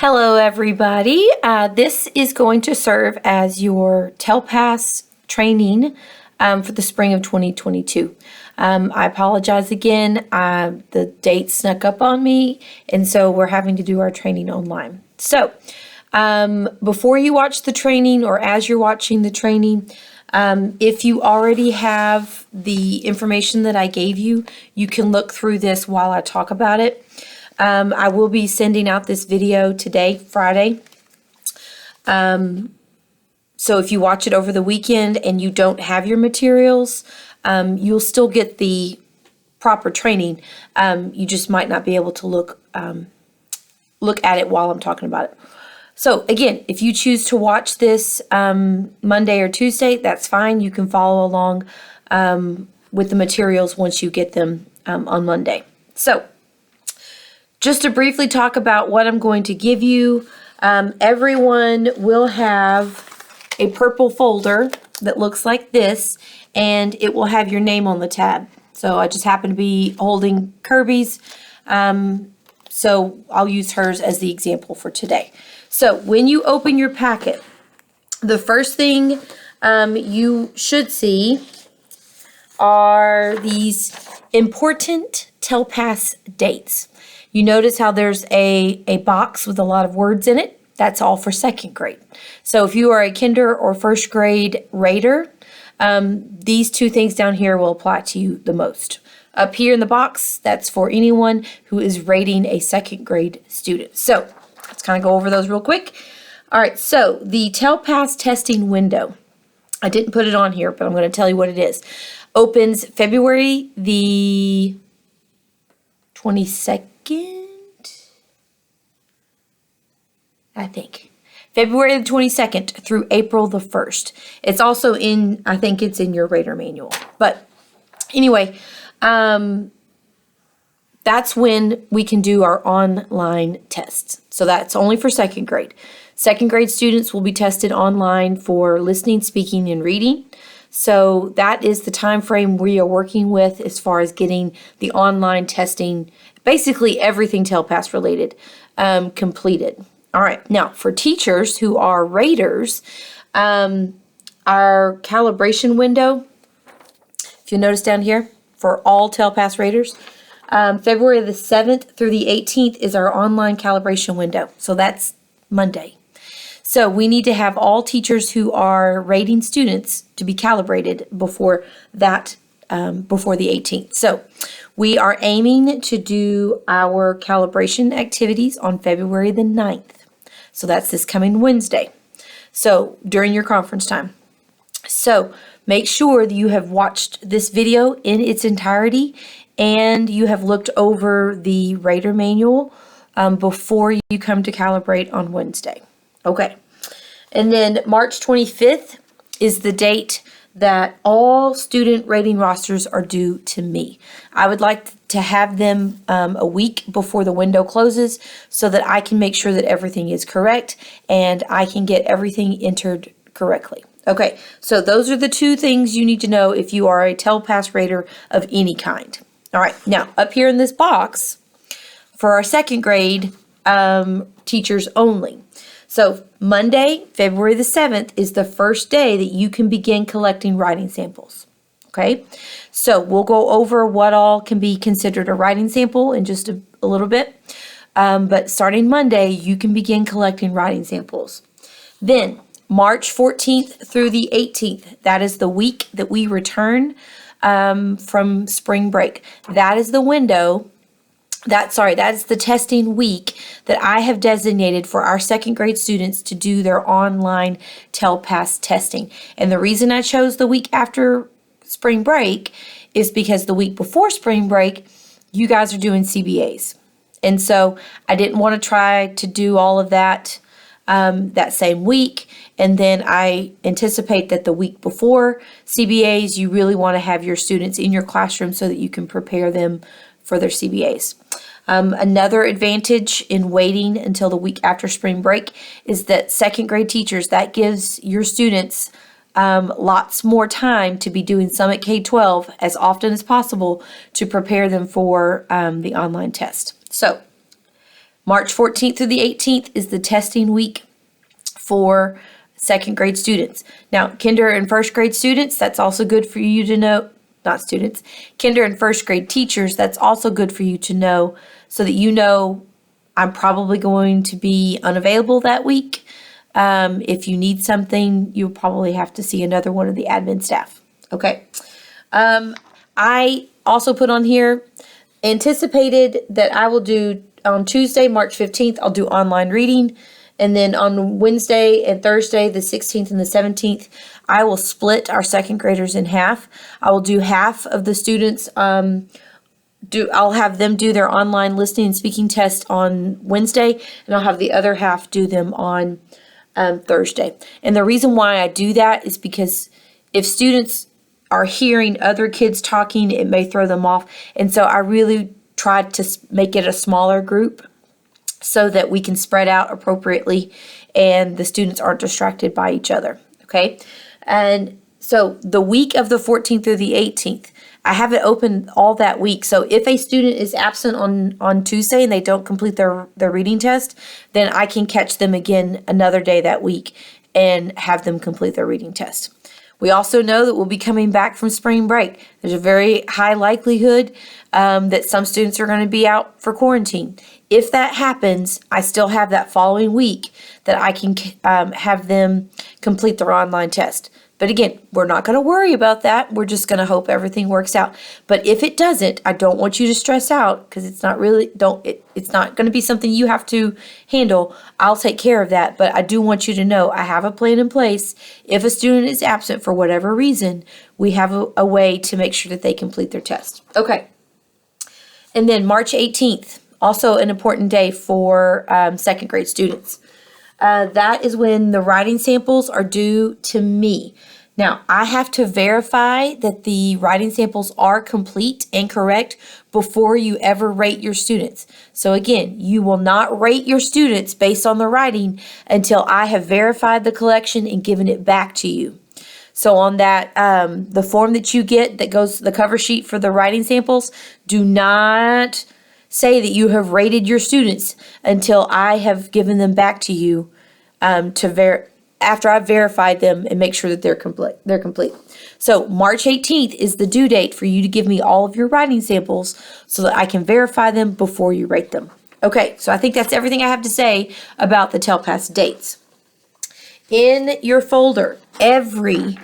Hello, everybody. This is going to serve as your TELPAS training for the spring of 2022. I apologize again. The date snuck up on me, and so we're having to do our training online. So before you watch the training or as you're watching the training, if you already have the information that I gave you, you can look through this while I talk about it. I will be sending out this video today, Friday. So if you watch it over the weekend and you don't have your materials, you'll still get the proper training. You just might not be able to look at it while I'm talking about it. So again, if you choose to watch this Monday or Tuesday, that's fine. You can follow along with the materials once you get them on Monday. So just to briefly talk about what I'm going to give you, everyone will have a purple folder that looks like this, and it will have your name on the tab. So I just happen to be holding Kirby's, so I'll use hers as the example for today. So when you open your packet, the first thing you should see are these important TELPAS dates. You notice how there's a box with a lot of words in it. That's all for second grade. So if you are a kinder or first grade rater, these two things down here will apply to you the most. Up here in the box, that's for anyone who is rating a second grade student. So let's kind of go over those real quick. All right, so the TELPAS testing window, I didn't put it on here, but I'm going to tell you what it is. Opens February the 22nd, I think. February the 22nd through April the 1st. It's also in, I think it's in your rater manual. But anyway, that's when we can do our online tests. So that's only for second grade. Second grade students will be tested online for listening, speaking, and reading. So that is the time frame we are working with as far as getting the online testing, basically everything TELPAS related, completed. All right, now for teachers who are raters, our calibration window, if you notice down here, for all TELPAS raters, February the 7th through the 18th is our online calibration window. So that's Monday. So we need to have all teachers who are rating students to be calibrated before that, before the 18th. So we are aiming to do our calibration activities on February the 9th. So that's this coming Wednesday. So during your conference time. So make sure that you have watched this video in its entirety and you have looked over the rater manual before you come to calibrate on Wednesday. Okay. And then March 25th is the date that all student rating rosters are due to me. I would like to have them a week before the window closes so that I can make sure that everything is correct and I can get everything entered correctly. Okay, so those are the two things you need to know if you are a TELPAS rater of any kind. All right, now up here in this box for our second grade teachers only. So Monday, February the 7th is the first day that you can begin collecting writing samples. Okay, so we'll go over what all can be considered a writing sample in just a little bit. But starting Monday, you can begin collecting writing samples. Then March 14th through the 18th, that is the week that we return from spring break. That is the window. That is the testing week that I have designated for our second grade students to do their online TELPAS testing. And the reason I chose the week after spring break is because the week before spring break, you guys are doing CBAs. And so I didn't want to try to do all of that that same week. And then I anticipate that the week before CBAs, you really want to have your students in your classroom so that you can prepare them for their CBAs. Another advantage in waiting until the week after spring break is that second grade teachers, that gives your students lots more time to be doing Summit K-12 as often as possible to prepare them for the online test. So March 14th through the 18th is the testing week for second grade students. Now, kinder and first grade students, that's also good for you to know, not students, kinder and first grade teachers, that's also good for you to know so that you know I'm probably going to be unavailable that week. If you need something, you'll probably have to see another one of the admin staff. Okay. I also put on here, anticipated that I will do on Tuesday, March 15th, I'll do online reading. And then on Wednesday and Thursday, the 16th and the 17th, I will split our second graders in half. I will do half of the students, I'll have them do their online listening and speaking test on Wednesday, and I'll have the other half do them on Thursday. And the reason why I do that is because if students are hearing other kids talking, it may throw them off. And so I really tried to make it a smaller group so that we can spread out appropriately and the students aren't distracted by each other. Okay. And so the week of the 14th through the 18th, I have it open all that week. So if a student is absent on Tuesday and they don't complete their reading test, then I can catch them again another day that week and have them complete their reading test. We also know that we'll be coming back from spring break. There's a very high likelihood that some students are going to be out for quarantine. If that happens, I still have that following week that I can have them complete their online test. But again, we're not going to worry about that. We're just going to hope everything works out. But if it doesn't, I don't want you to stress out because it's not really, it's not going to be something you have to handle. I'll take care of that. But I do want you to know I have a plan in place. If a student is absent for whatever reason, we have a way to make sure that they complete their test. Okay. And then March 18th, also an important day for second grade students. That is when the writing samples are due to me. Now, I have to verify that the writing samples are complete and correct before you ever rate your students. So again, you will not rate your students based on the writing until I have verified the collection and given it back to you. So on that, the form that you get that goes the cover sheet for the writing samples, do not say that you have rated your students until I have given them back to you after I've verified them and make sure that they're complete. So March 18th is the due date for you to give me all of your writing samples so that I can verify them before you rate them. Okay, so I think that's everything I have to say about the TELPAS dates. In your folder, every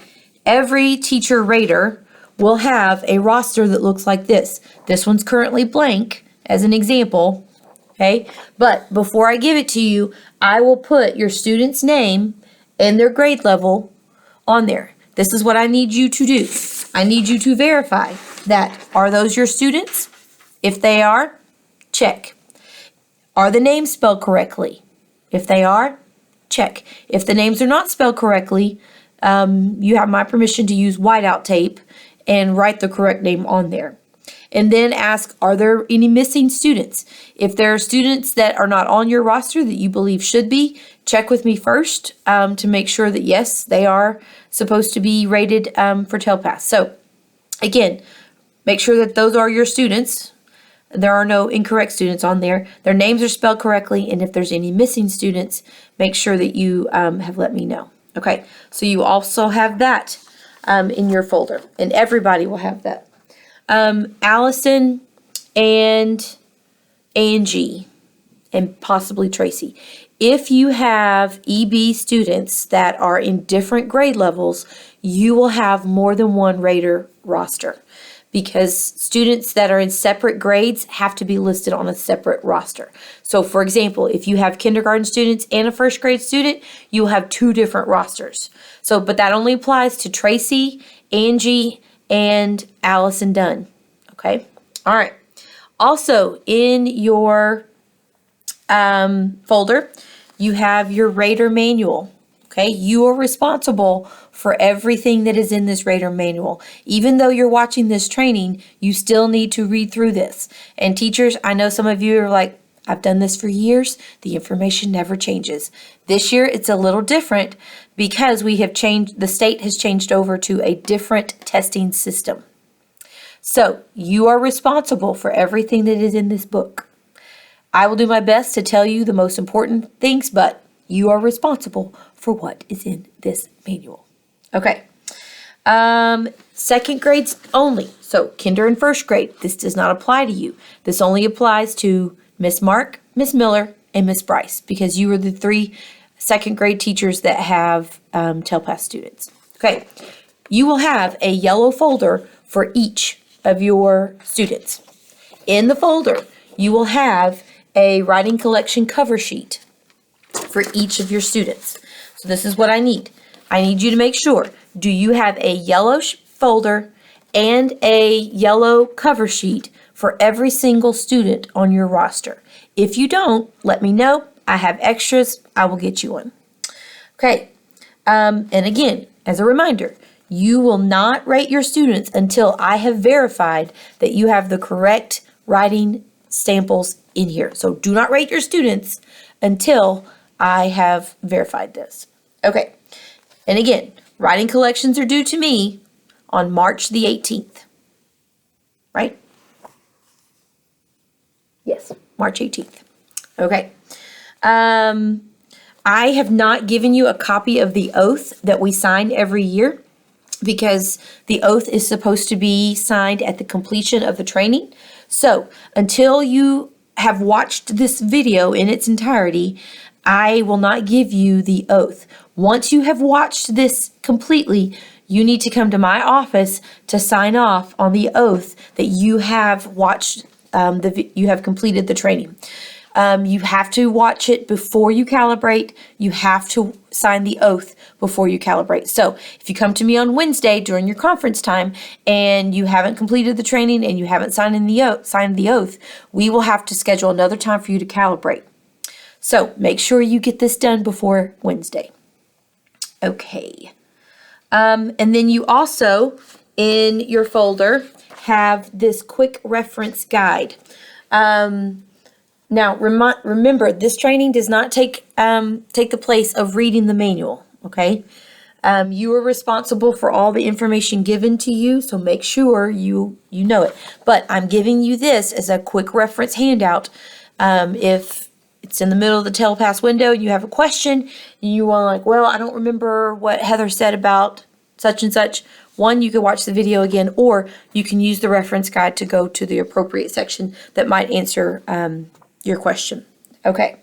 teacher rater will have a roster that looks like this. This one's currently blank as an example. Okay, but before I give it to you, I will put your student's name and their grade level on there. This is what I need you to do. I need you to verify that. Are those your students? If they are, check. Are the names spelled correctly? If they are, check. If the names are not spelled correctly, you have my permission to use whiteout tape and write the correct name on there. And then ask, are there any missing students? If there are students that are not on your roster that you believe should be, check with me first to make sure that yes, they are supposed to be rated for TELPAS. So again, make sure that those are your students. There are no incorrect students on there. Their names are spelled correctly. And if there's any missing students, make sure that you have let me know. Okay, so you also have that in your folder, and everybody will have that. Allison and Angie and possibly Tracy. If you have EB students that are in different grade levels, you will have more than one rater roster because students that are in separate grades have to be listed on a separate roster. So for example, if you have kindergarten students and a first grade student, you will have two different rosters. So, but that only applies to Tracy, Angie, and Allison Dunn. Okay. All right. Also in your folder, you have your rater manual. Okay. You are responsible for everything that is in this rater manual. Even though you're watching this training, you still need to read through this. And teachers, I know some of you are like, I've done this for years. The information never changes. This year, it's a little different because we have changed, the state has changed over to a different testing system. So you are responsible for everything that is in this book. I will do my best to tell you the most important things, but you are responsible for what is in this manual. Okay. Second grades only. So kinder and first grade, this does not apply to you. This only applies to Miss Mark, Miss Miller, and Miss Bryce, because you are the 3 second grade teachers that have TELPAS students. Okay. You will have a yellow folder for each of your students. In the folder, you will have a writing collection cover sheet for each of your students. So this is what I need. I need you to make sure, do you have a yellow folder and a yellow cover sheet for every single student on your roster? If you don't, let me know. I have extras. I will get you one. Okay. And again, as a reminder, you will not rate your students until I have verified that you have the correct writing samples in here. So do not rate your students until I have verified this. Okay. And again, writing collections are due to me on March the 18th. Right? Yes, March 18th. Okay. I have not given you a copy of the oath that we sign every year, because the oath is supposed to be signed at the completion of the training. So until you have watched this video in its entirety, I will not give you the oath. Once you have watched this completely, you need to come to my office to sign off on the oath that you have watched, you have completed the training. You have to watch it before you calibrate. You have to sign the oath before you calibrate. So if you come to me on Wednesday during your conference time and you haven't completed the training and you haven't signed the oath, we will have to schedule another time for you to calibrate. So make sure you get this done before Wednesday. Okay. And then you also, in your folder, have this quick reference guide. Now, remember, this training does not take the place of reading the manual, okay? You are responsible for all the information given to you, so make sure you know it. But I'm giving you this as a quick reference handout. If it's in the middle of the TELPAS window, you have a question, and you want well, I don't remember what Heather said about such and such. One, you can watch the video again, or you can use the reference guide to go to the appropriate section that might answer your question. Okay.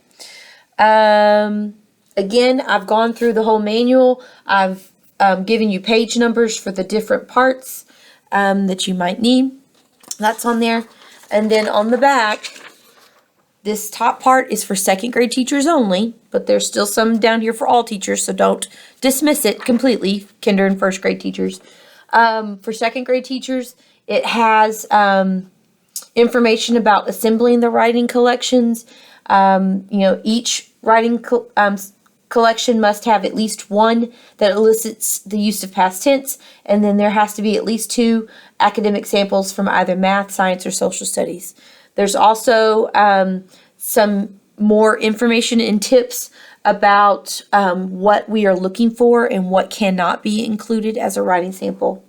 Again, I've gone through the whole manual. I've given you page numbers for the different parts that you might need. That's on there. And then on the back, this top part is for second grade teachers only, but there's still some down here for all teachers, so don't dismiss it completely, kinder and first grade teachers. For second grade teachers, it has information about assembling the writing collections. Each writing collection must have at least one that elicits the use of past tense, and then there has to be at least 2 academic samples from either math, science, or social studies. There's also some more information and tips about what we are looking for and what cannot be included as a writing sample.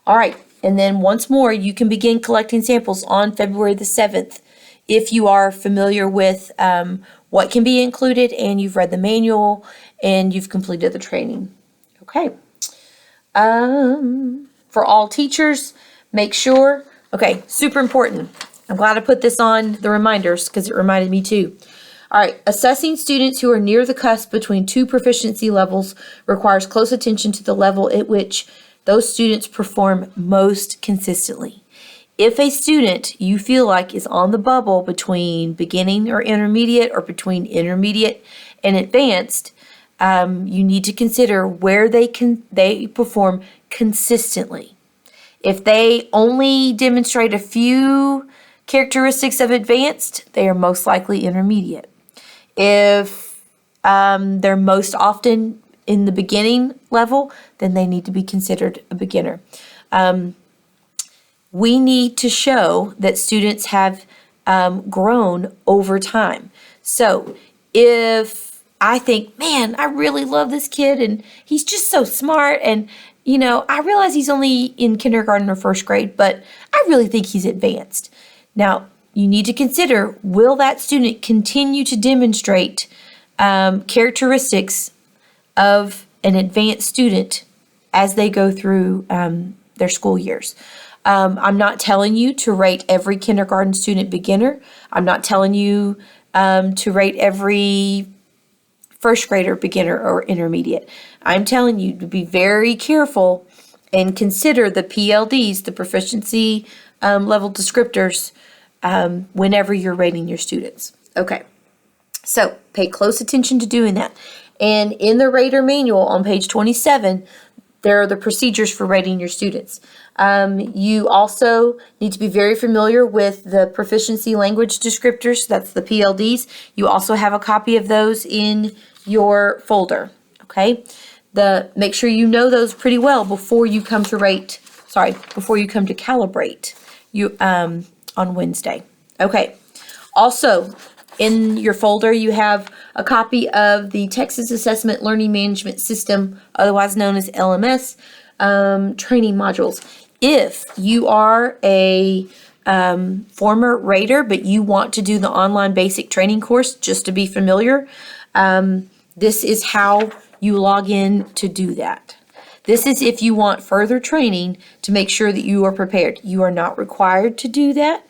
All right. And then once more, you can begin collecting samples on February the 7th if you are familiar with what can be included and you've read the manual and you've completed the training. Okay. For all teachers, make sure, okay, super important. I'm glad I put this on the reminders because it reminded me too. All right, assessing students who are near the cusp between 2 proficiency levels requires close attention to the level at which those students perform most consistently. If a student you feel like is on the bubble between beginning or intermediate or between intermediate and advanced, you need to consider where they perform consistently. If they only demonstrate a few characteristics of advanced, they are most likely intermediate. If they're most often in the beginning level, then they need to be considered a beginner. We need to show that students have grown over time. So if I think, man, I really love this kid and he's just so smart, and I realize he's only in kindergarten or first grade, but I really think he's advanced. Now, you need to consider, will that student continue to demonstrate characteristics of an advanced student as they go through their school years? I'm not telling you to rate every kindergarten student beginner. I'm not telling you to rate every first grader beginner or intermediate. I'm telling you to be very careful and consider the PLDs, the proficiency level descriptors, whenever you're rating your students. Okay, so pay close attention to doing that. And in the rater manual on page 27, there are the procedures for rating your students. You also need to be very familiar with the proficiency language descriptors. That's the PLDs. You also have a copy of those in your folder. Okay, make sure you know those pretty well before you come to calibrate you on Wednesday. Okay. Also, in your folder, you have a copy of the Texas Assessment Learning Management System, otherwise known as LMS, training modules. If you are a former rater, but you want to do the online basic training course, just to be familiar, this is how you log in to do that. This is if you want further training to make sure that you are prepared. You are not required to do that.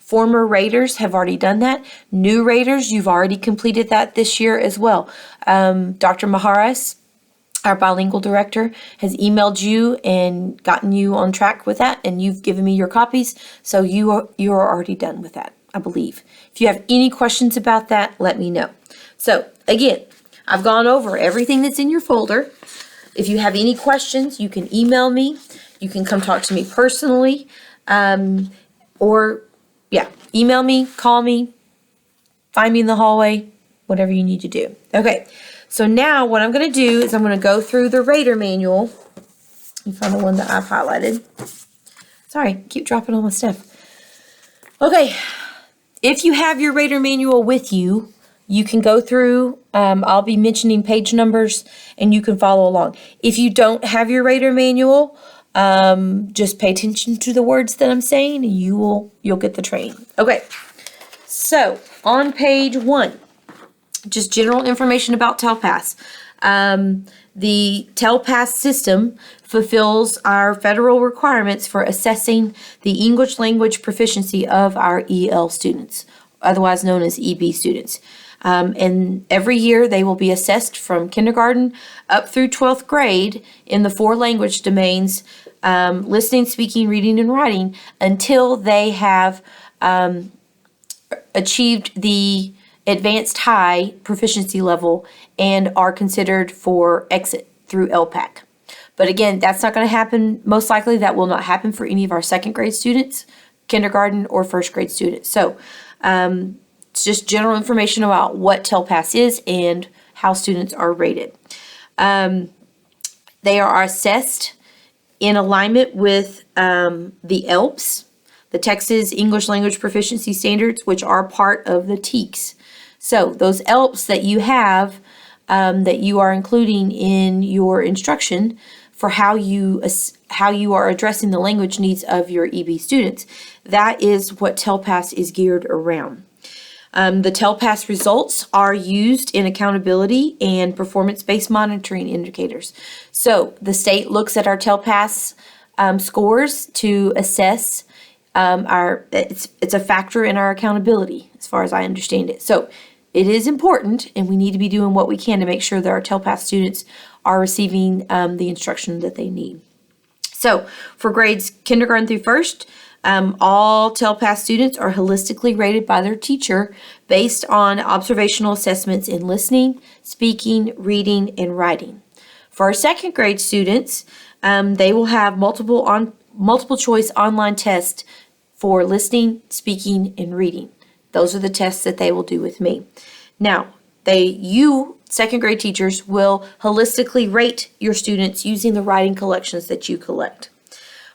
Former raters have already done that. New raters, you've already completed that this year as well. Dr. Maharas, our bilingual director, has emailed you and gotten you on track with that, and you've given me your copies, so you are already done with that, I believe. If you have any questions about that, let me know. So again, I've gone over everything that's in your folder. If you have any questions, you can email me. You can come talk to me personally, email me, call me, find me in the hallway, whatever you need to do. Okay, so now what I'm going to do is I'm going to go through the rater manual. You found the one that I've highlighted. Sorry, keep dropping all my stuff. Okay, if you have your rater manual with you, you can go through, I'll be mentioning page numbers and you can follow along. If you don't have your rater manual, just pay attention to the words that I'm saying and you'll get the training. Okay, so on page 1, just general information about TELPAS. The TELPAS system fulfills our federal requirements for assessing the English language proficiency of our EL students, otherwise known as EB students. And every year they will be assessed from kindergarten up through 12th grade in the 4 language domains, listening, speaking, reading, and writing, until they have achieved the advanced high proficiency level and are considered for exit through LPAC. But again, that's not going to happen. Most likely that will not happen for any of our 2nd grade students, kindergarten, or 1st grade students. So it's just general information about what TELPAS is and how students are rated. They are assessed in alignment with the ELPS, the Texas English Language Proficiency Standards, which are part of the TEKS. So those ELPS that you have, that you are including in your instruction for how you are addressing the language needs of your EB students, that is what TELPAS is geared around. The TELPAS results are used in accountability and performance-based monitoring indicators. So the state looks at our TELPAS scores to assess it's a factor in our accountability as far as I understand it. So it is important, and we need to be doing what we can to make sure that our TELPAS students are receiving the instruction that they need. So for grades kindergarten through 1st, all TELPAS students are holistically rated by their teacher based on observational assessments in listening, speaking, reading, and writing. For our 2nd grade students, they will have multiple choice online tests for listening, speaking, and reading. Those are the tests that they will do with me. Now, you 2nd grade teachers will holistically rate your students using the writing collections that you collect.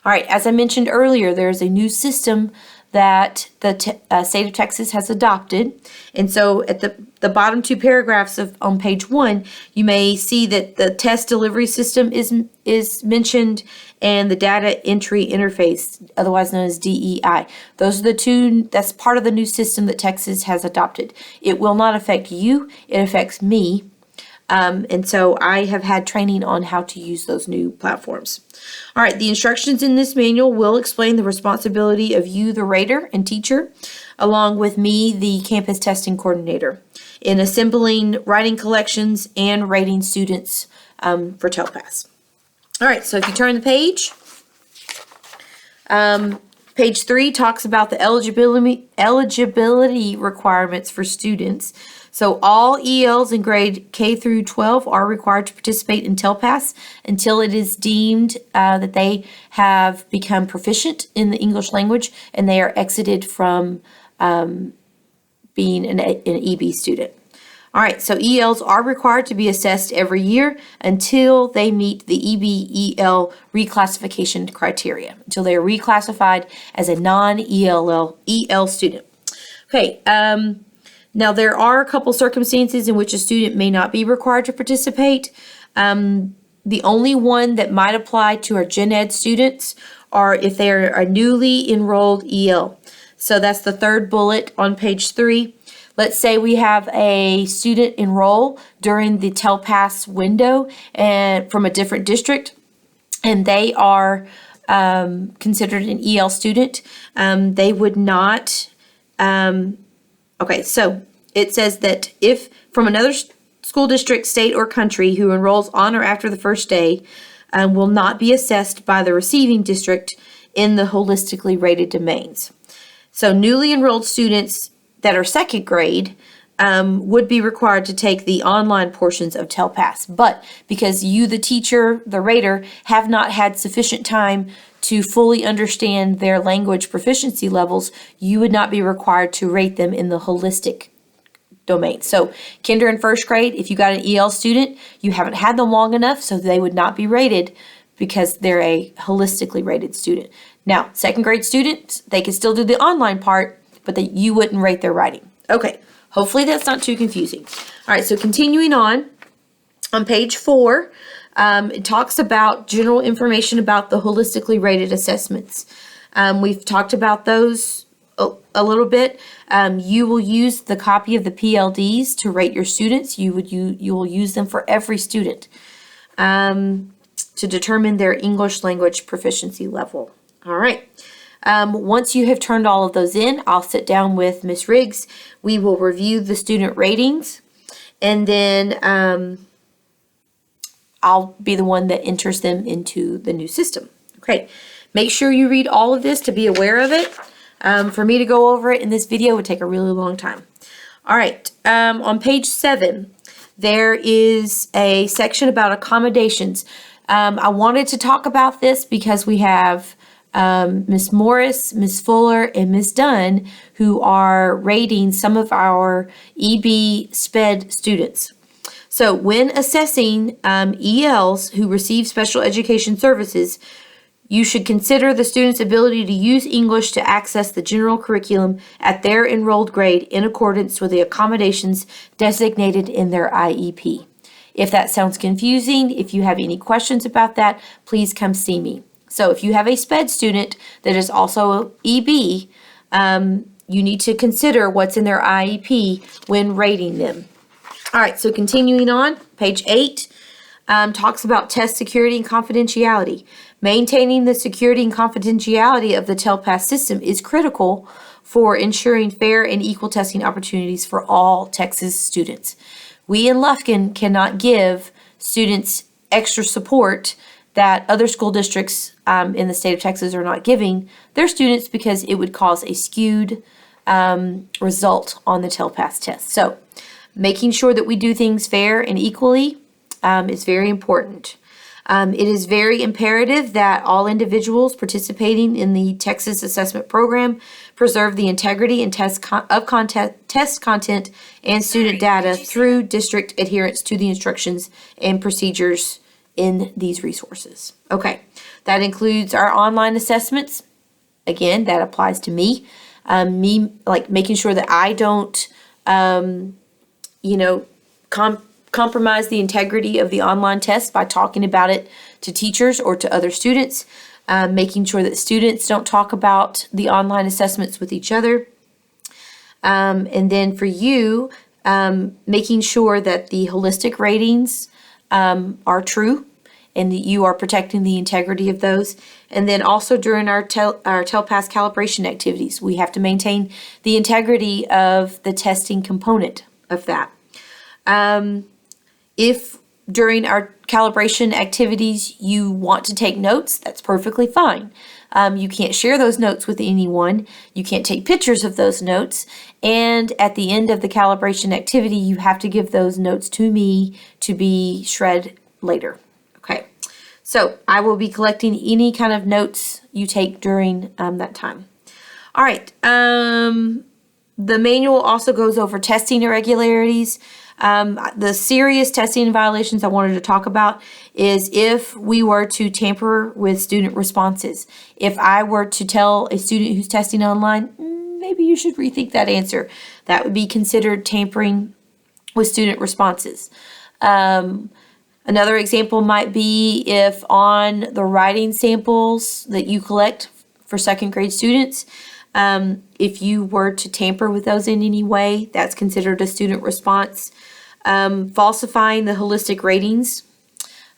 All right, as I mentioned earlier, there's a new system that the state of Texas has adopted. And so at the bottom two paragraphs on page 1, you may see that the test delivery system is mentioned and the data entry interface, otherwise known as DEI. Those are the two, that's part of the new system that Texas has adopted. It will not affect you, it affects me. And so I have had training on how to use those new platforms. All right, the instructions in this manual will explain the responsibility of you, the rater and teacher, along with me, the campus testing coordinator, in assembling writing collections and rating students for TELPAS. All right, so if you turn the page, page 3 talks about the eligibility requirements for students. So all ELs in grade K through 12 are required to participate in TELPAS until it is deemed that they have become proficient in the English language and they are exited from being an EB student. All right, so ELs are required to be assessed every year until they meet the EB-EL reclassification criteria, until they are reclassified as a non-EL student. Okay, now there are a couple circumstances in which a student may not be required to participate. The only one that might apply to our Gen Ed students are if they are a newly enrolled EL. So that's the third bullet on page 3. Let's say we have a student enroll during the TELPAS window and from a different district, and they are considered an EL student. They would not, okay, so it says that if from another school district, state, or country who enrolls on or after the first day will not be assessed by the receiving district in the holistically rated domains. So newly enrolled students that are second grade would be required to take the online portions of TELPAS. But because you, the teacher, the rater, have not had sufficient time to fully understand their language proficiency levels, you would not be required to rate them in the holistic domain. So kinder and first grade, if you got an EL student, you haven't had them long enough, so they would not be rated because they're a holistically rated student. Now, second grade students, they can still do the online part, but that you wouldn't rate their writing. Okay, hopefully that's not too confusing. All right, so continuing on page 4, it talks about general information about the holistically rated assessments. We've talked about those a little bit. You will use the copy of the PLDs to rate your students. You will use them for every student to determine their English language proficiency level. All right. Once you have turned all of those in, I'll sit down with Ms. Riggs. We will review the student ratings, and then I'll be the one that enters them into the new system. Okay, make sure you read all of this to be aware of it. For me to go over it in this video would take a really long time. All right, on page 7, there is a section about accommodations. I wanted to talk about this because we have Ms. Morris, Ms. Fuller, and Ms. Dunn, who are rating some of our EB SPED students. So when assessing ELs who receive special education services, you should consider the student's ability to use English to access the general curriculum at their enrolled grade in accordance with the accommodations designated in their IEP. If that sounds confusing, if you have any questions about that, please come see me. So if you have a SPED student that is also EB, you need to consider what's in their IEP when rating them. All right, so continuing on, page 8 talks about test security and confidentiality. Maintaining the security and confidentiality of the TELPAS system is critical for ensuring fair and equal testing opportunities for all Texas students. We in Lufkin cannot give students extra support that other school districts in the state of Texas are not giving their students because it would cause a skewed result on the TELPAS test. So making sure that we do things fair and equally is very important. It is very imperative that all individuals participating in the Texas assessment program preserve the integrity and test content and student data through district adherence to the instructions and procedures in these resources. Okay, that includes our online assessments Again, that applies to me. Me, like making sure that I don't, compromise the integrity of the online test by talking about it to teachers or to other students. Making sure that students don't talk about the online assessments with each other. And then for you, making sure that the holistic ratings are true and that you are protecting the integrity of those. And then also during our TELPAS calibration activities, we have to maintain the integrity of the testing component of that. If during our calibration activities you want to take notes, that's perfectly fine. You can't share those notes with anyone. You can't take pictures of those notes. And at the end of the calibration activity, you have to give those notes to me to be shred later. Okay, so I will be collecting any kind of notes you take during that time. All right, the manual also goes over testing irregularities. The serious testing violations I wanted to talk about is if we were to tamper with student responses. If I were to tell a student who's testing online, maybe you should rethink that answer. That would be considered tampering with student responses. Another example might be if on the writing samples that you collect for second grade students, if you were to tamper with those in any way, that's considered a student response. Falsifying the holistic ratings,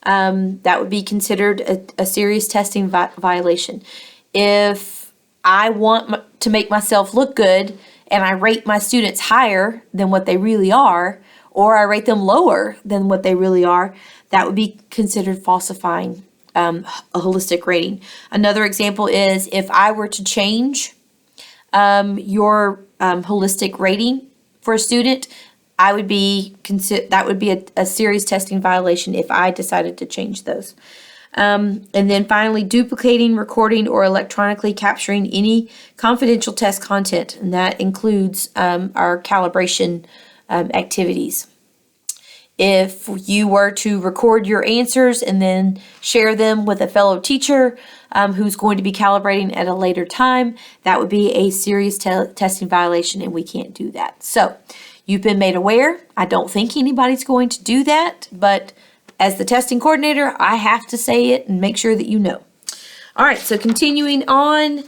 that would be considered a serious testing violation. If I want to make myself look good and I rate my students higher than what they really are, or I rate them lower than what they really are, that would be considered falsifying a holistic rating. Another example is if I were to change your holistic rating for a student, that would be a serious testing violation if I decided to change those. And then finally, duplicating, recording, or electronically capturing any confidential test content, and that includes our calibration activities. If you were to record your answers and then share them with a fellow teacher who's going to be calibrating at a later time, that would be a serious testing violation, and we can't do that. So you've been made aware. I don't think anybody's going to do that, but as the testing coordinator, I have to say it and make sure that you know. All right, so continuing on,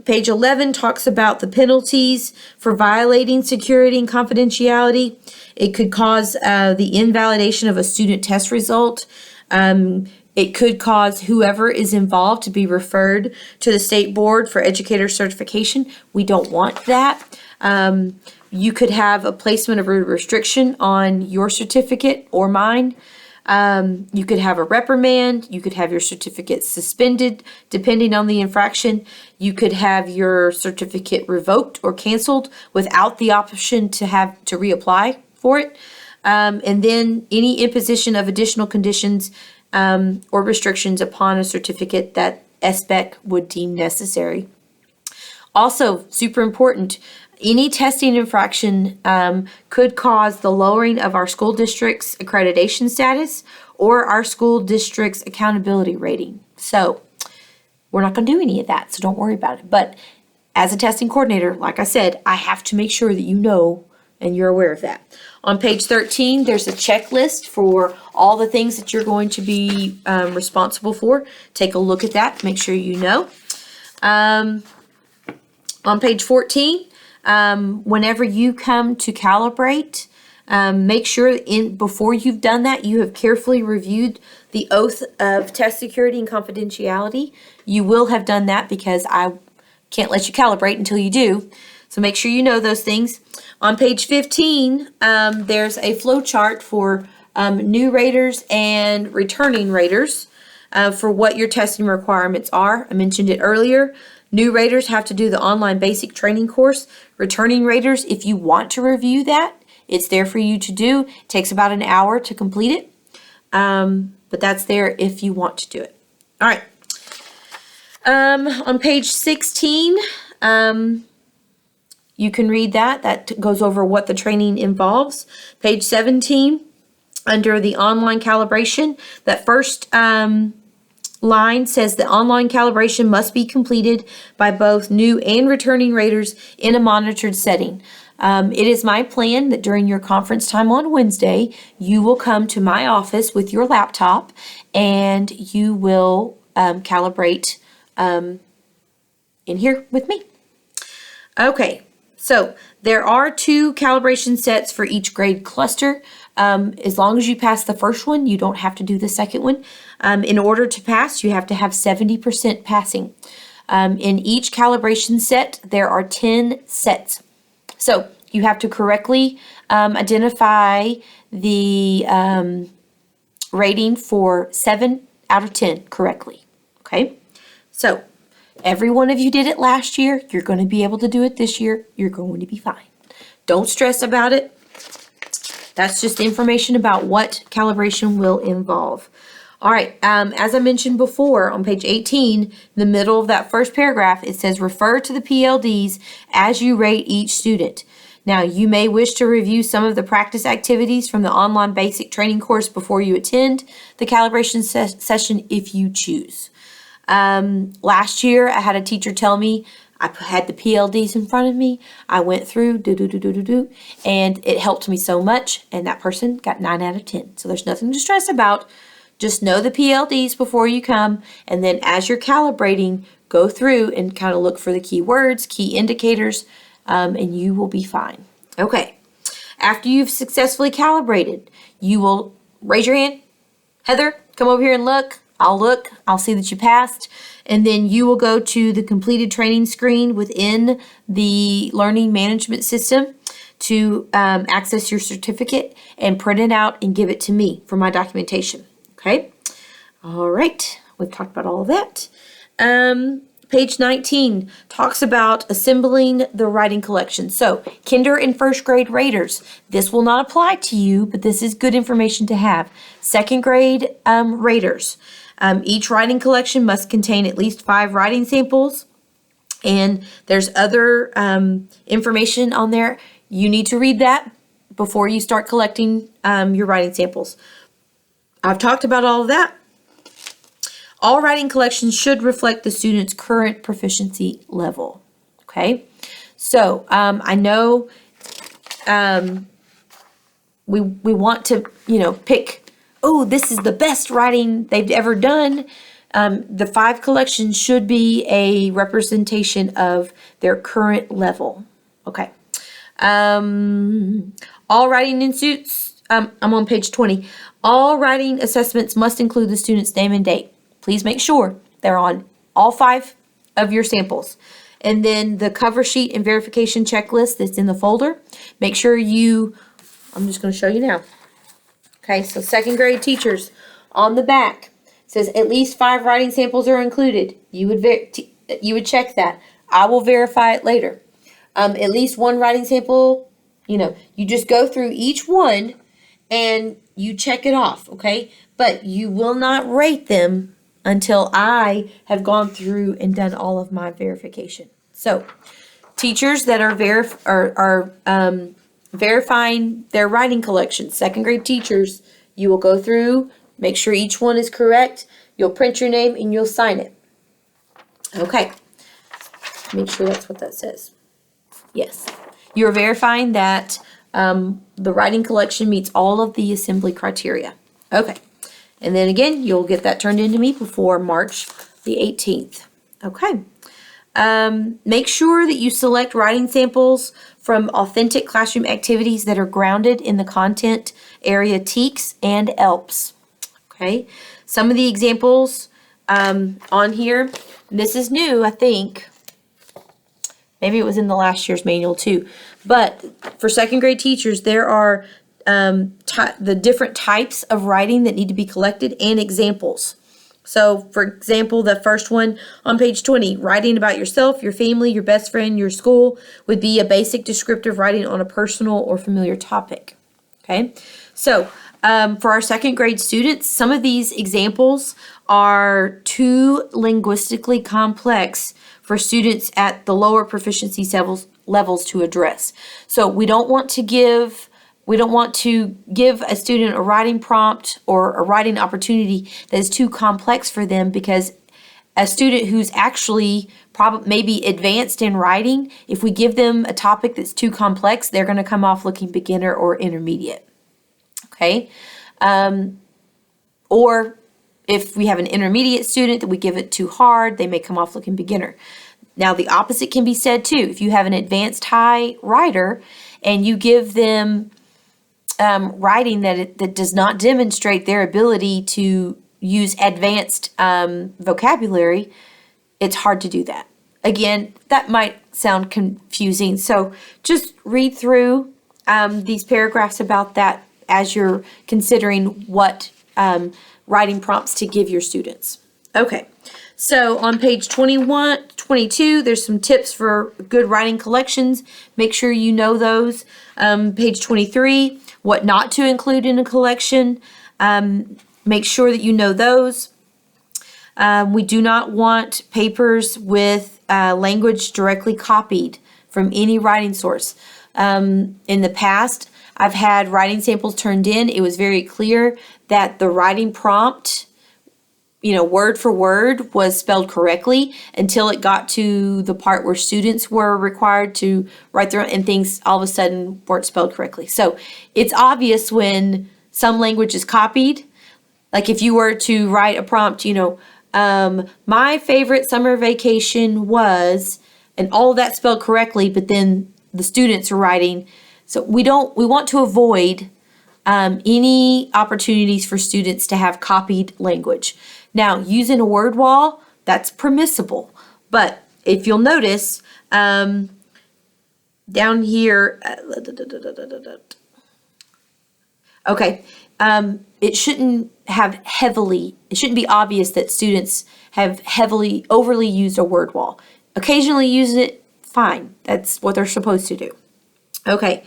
page 11 talks about the penalties for violating security and confidentiality. It could cause the invalidation of a student test result. It could cause whoever is involved to be referred to the state board for educator certification. We don't want that. You could have a placement of a restriction on your certificate or mine. You could have a reprimand. You could have your certificate suspended, depending on the infraction. You could have your certificate revoked or canceled without the option to reapply for it. And then any imposition of additional conditions or restrictions upon a certificate that SBEC would deem necessary. Also, super important, any testing infraction could cause the lowering of our school district's accreditation status or our school district's accountability rating. So we're not going to do any of that, so don't worry about it. But as a testing coordinator, like I said, I have to make sure that you know and you're aware of that. On page 13, there's a checklist for all the things that you're going to be responsible for. Take a look at that, make sure you know. On page 14, whenever you come to calibrate, make sure before you've done that, you have carefully reviewed the oath of test security and confidentiality. You will have done that because I can't let you calibrate until you do. So make sure you know those things. On page 15, there's a flow chart for new raters and returning raters for what your testing requirements are. I mentioned it earlier. New raters have to do the online basic training course. Returning raters, if you want to review that, it's there for you to do. It takes about an hour to complete it, but that's there if you want to do it. All right. On page 16, you can read that. That goes over what the training involves. Page 17, under the online calibration, that first line says the online calibration must be completed by both new and returning raters in a monitored setting. It is my plan that during your conference time on Wednesday, you will come to my office with your laptop and you will calibrate in here with me. Okay, so there are 2 calibration sets for each grade cluster. As long as you pass the first one, you don't have to do the second one. In order to pass, you have to have 70% passing. In each calibration set, there are 10 sets. So you have to correctly identify the rating for 7 out of 10 correctly. Okay, so every one of you did it last year. You're going to be able to do it this year. You're going to be fine. Don't stress about it. That's just information about what calibration will involve. All right, as I mentioned before, on page 18, in the middle of that first paragraph, it says refer to the PLDs as you rate each student. Now, you may wish to review some of the practice activities from the online basic training course before you attend the calibration session if you choose. Last year, I had a teacher tell me, I had the PLDs in front of me. I went through, and it helped me so much, and that person got 9 out of 10. So there's nothing to stress about. Just know the PLDs before you come, and then as you're calibrating, go through and kind of look for the key words, key indicators, and you will be fine. Okay, after you've successfully calibrated, you will raise your hand. Heather, come over here and look. I'll see that you passed, and then you will go to the completed training screen within the learning management system to access your certificate and print it out and give it to me for my documentation. Okay, all right, we've talked about all of that. Page 19 talks about assembling the writing collection. So, kinder and first grade raters, this will not apply to you, but this is good information to have. Second grade raters, each writing collection must contain at least 5 writing samples, and there's other information on there. You need to read that before you start collecting your writing samples. I've talked about all of that. All writing collections should reflect the student's current proficiency level. Okay, so I know we want to pick. Oh, this is the best writing they've ever done. The 5 collections should be a representation of their current level. Okay. All writing institutes. I'm on page 20. All writing assessments must include the student's name and date. Please make sure they're on all 5 of your samples. And then the cover sheet and verification checklist that's in the folder. Make sure I'm just going to show you now. Okay, so second grade teachers, on the back, says at least 5 writing samples are included. You would check that. I will verify it later. At least 1 writing sample, you just go through each one and you check it off, okay? But you will not rate them until I have gone through and done all of my verification. So, teachers that are verifying their writing collection, second grade teachers, you will go through, make sure each one is correct. You'll print your name and you'll sign it. Okay, make sure that's what that says. Yes, you're verifying that the writing collection meets all of the assembly criteria. Okay. And then again, you'll get that turned into me before March the 18th. Okay. Make sure that you select writing samples from authentic classroom activities that are grounded in the content area TEKS and ELPS. Okay. Some of the examples on here, this is new, I think. Maybe it was in the last year's manual too. But for second grade teachers, there are the different types of writing that need to be collected and examples. So, for example, the first one on page 20, writing about yourself, your family, your best friend, your school, would be a basic descriptive writing on a personal or familiar topic. Okay, so for our second grade students, some of these examples are too linguistically complex for students at the lower proficiency levels to address. So we don't want to give We don't want to give a student a writing prompt or a writing opportunity that is too complex for them, because a student who's actually maybe advanced in writing, if we give them a topic that's too complex, they're going to come off looking beginner or intermediate. Okay? Or if we have an intermediate student that we give it too hard, they may come off looking beginner. Now, the opposite can be said too. If you have an advanced high writer and you give them writing that does not demonstrate their ability to use advanced vocabulary, it's hard to do that. Again, that might sound confusing, so just read through these paragraphs about that as you're considering what writing prompts to give your students. Okay, so on page 22, there's some tips for good writing collections. Make sure you know those. Page 23, what not to include in a collection. Make sure that you know those. We do not want papers with language directly copied from any writing source. In the past, I've had writing samples turned in. It was very clear that the writing prompt, word for word, was spelled correctly until it got to the part where students were required to write their own, and things all of a sudden weren't spelled correctly. So it's obvious when some language is copied. Like if you were to write a prompt, my favorite summer vacation was, and all of that spelled correctly, but then the students are writing. So we want to avoid any opportunities for students to have copied language. Now, using a word wall, that's permissible. But if you'll notice, down here, okay, it shouldn't be obvious that students have overly used a word wall. Occasionally use it, fine. That's what they're supposed to do. Okay.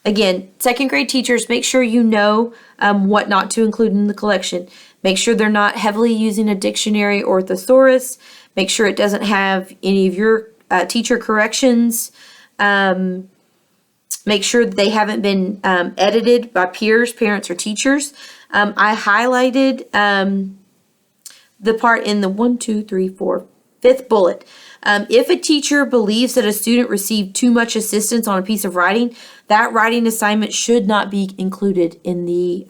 Again, second grade teachers, make sure you know what not to include in the collection. Make sure they're not heavily using a dictionary or thesaurus. Make sure it doesn't have any of your teacher corrections. Make sure that they haven't been edited by peers, parents, or teachers. I highlighted the part in the fifth bullet. If a teacher believes that a student received too much assistance on a piece of writing, that writing assignment should not be included in the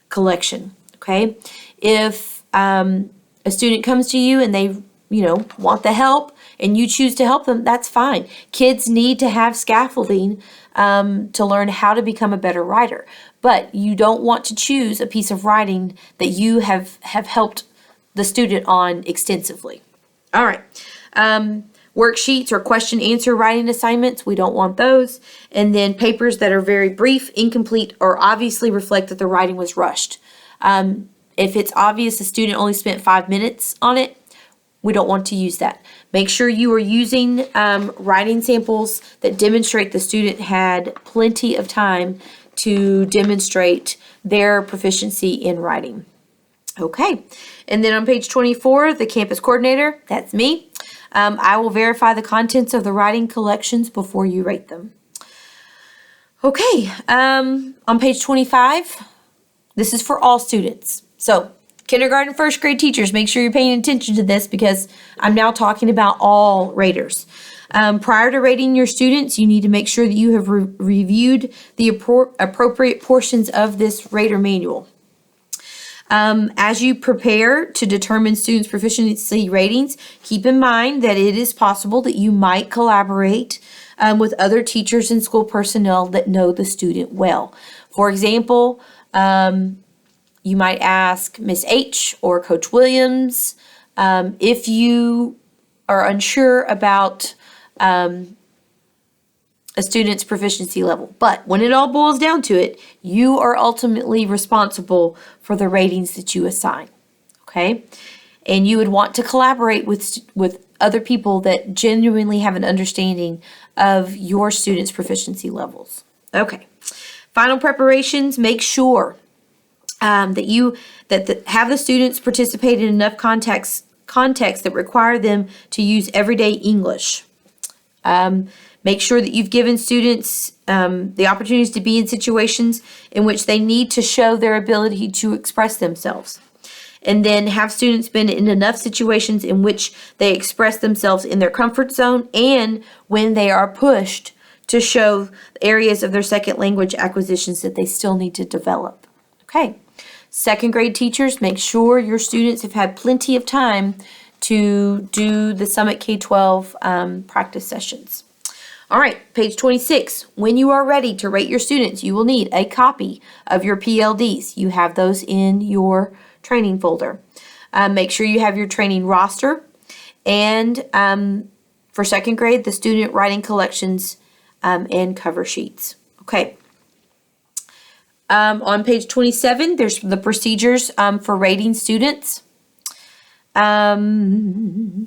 collection. Okay? If a student comes to you and they, want the help and you choose to help them, that's fine. Kids need to have scaffolding to learn how to become a better writer. But you don't want to choose a piece of writing that you have helped the student on extensively. All right. Worksheets or question answer writing assignments, we don't want those. And then papers that are very brief, incomplete, or obviously reflect that the writing was rushed. If it's obvious the student only spent 5 minutes on it, we don't want to use that. Make sure you are using writing samples that demonstrate the student had plenty of time to demonstrate their proficiency in writing. Okay, and then on page 24, the campus coordinator, that's me. I will verify the contents of the writing collections before you rate them. Okay, on page 25, this is for all students. So kindergarten, first grade teachers, make sure you're paying attention to this because I'm now talking about all raters. Prior to rating your students, you need to make sure that you have reviewed the appropriate portions of this rater manual. As you prepare to determine students' proficiency ratings, keep in mind that it is possible that you might collaborate with other teachers and school personnel that know the student well. For example, you might ask Miss H or Coach Williams if you are unsure about a student's proficiency level. But when it all boils down to it, you are ultimately responsible for the ratings that you assign. Okay? And you would want to collaborate with other people that genuinely have an understanding of your students' proficiency levels. Okay. Final preparations, make sure have the students participate in enough context that require them to use everyday English. Make sure that you've given students the opportunities to be in situations in which they need to show their ability to express themselves. And then have students been in enough situations in which they express themselves in their comfort zone and when they are pushed to show areas of their second language acquisitions that they still need to develop. Okay. Second grade teachers, make sure your students have had plenty of time to do the Summit K-12 practice sessions. All right, page 26. When you are ready to rate your students, you will need a copy of your PLDs. You have those in your training folder. Make sure you have your training roster, and for second grade, the student writing collections and cover sheets. Okay. On page 27, there's the procedures for rating students. Okay.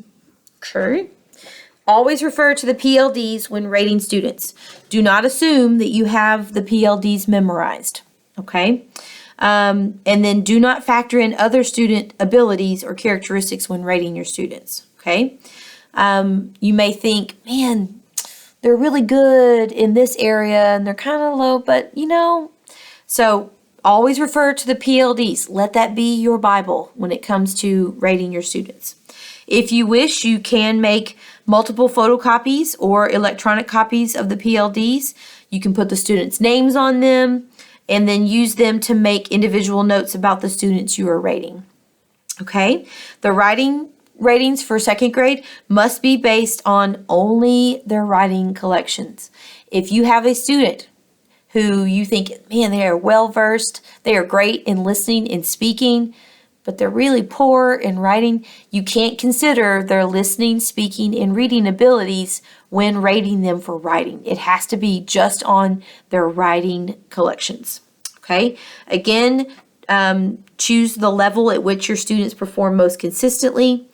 Always refer to the PLDs when rating students. Do not assume that you have the PLDs memorized. Okay. And then do not factor in other student abilities or characteristics when rating your students. Okay. You may think, man, they're really good in this area and they're kind of low, but so always refer to the PLDs. Let that be your Bible when it comes to rating your students. If you wish, you can make multiple photocopies or electronic copies of the PLDs. You can put the students' names on them and then use them to make individual notes about the students you are rating. Okay? The ratings for second grade must be based on only their writing collections. If you have a student who you think, man, they are well-versed, they are great in listening and speaking, but they're really poor in writing, you can't consider their listening, speaking, and reading abilities when rating them for writing. It has to be just on their writing collections. Okay? Again, choose the level at which your students perform most consistently.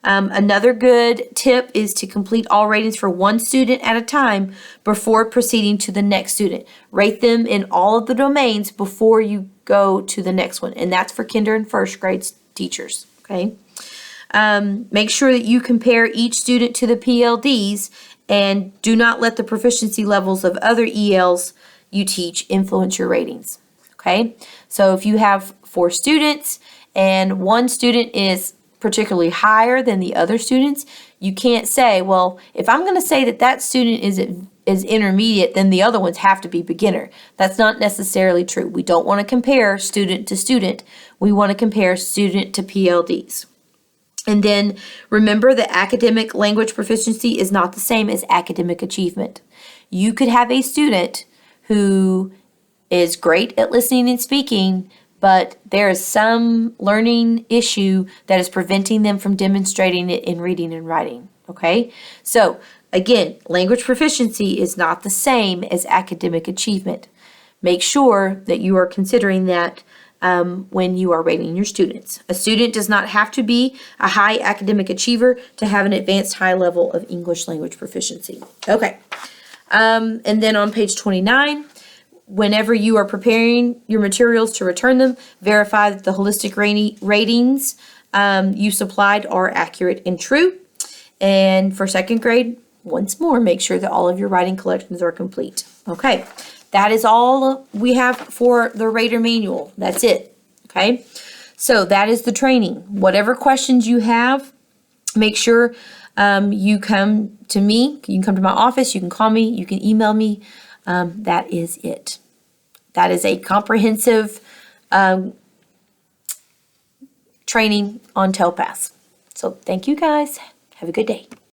Another good tip is to complete all ratings for one student at a time before proceeding to the next student. Rate them in all of the domains before you go to the next one, and that's for kinder and first grade teachers. Okay. Make sure that you compare each student to the PLDs, and do not let the proficiency levels of other ELs you teach influence your ratings. Okay. So if you have 4 students and one student is particularly higher than the other students, you can't say, well, if I'm going to say that student is intermediate, then the other ones have to be beginner. That's not necessarily true. We don't want to compare student to student. We want to compare student to PLDs. And then remember that academic language proficiency is not the same as academic achievement. You could have a student who is great at listening and speaking, but there is some learning issue that is preventing them from demonstrating it in reading and writing. Okay? So, again, language proficiency is not the same as academic achievement. Make sure that you are considering that when you are rating your students. A student does not have to be a high academic achiever to have an advanced high level of English language proficiency. Okay. And then on page 29, whenever you are preparing your materials to return them, verify that the holistic ratings you supplied are accurate and true. And for second grade, once more, make sure that all of your writing collections are complete. Okay, that is all we have for the Rater Manual. That's it. Okay, so that is the training. Whatever questions you have, make sure you come to me. You can come to my office. You can call me. You can email me. That is it. That is a comprehensive training on TELPAS. So thank you guys. Have a good day.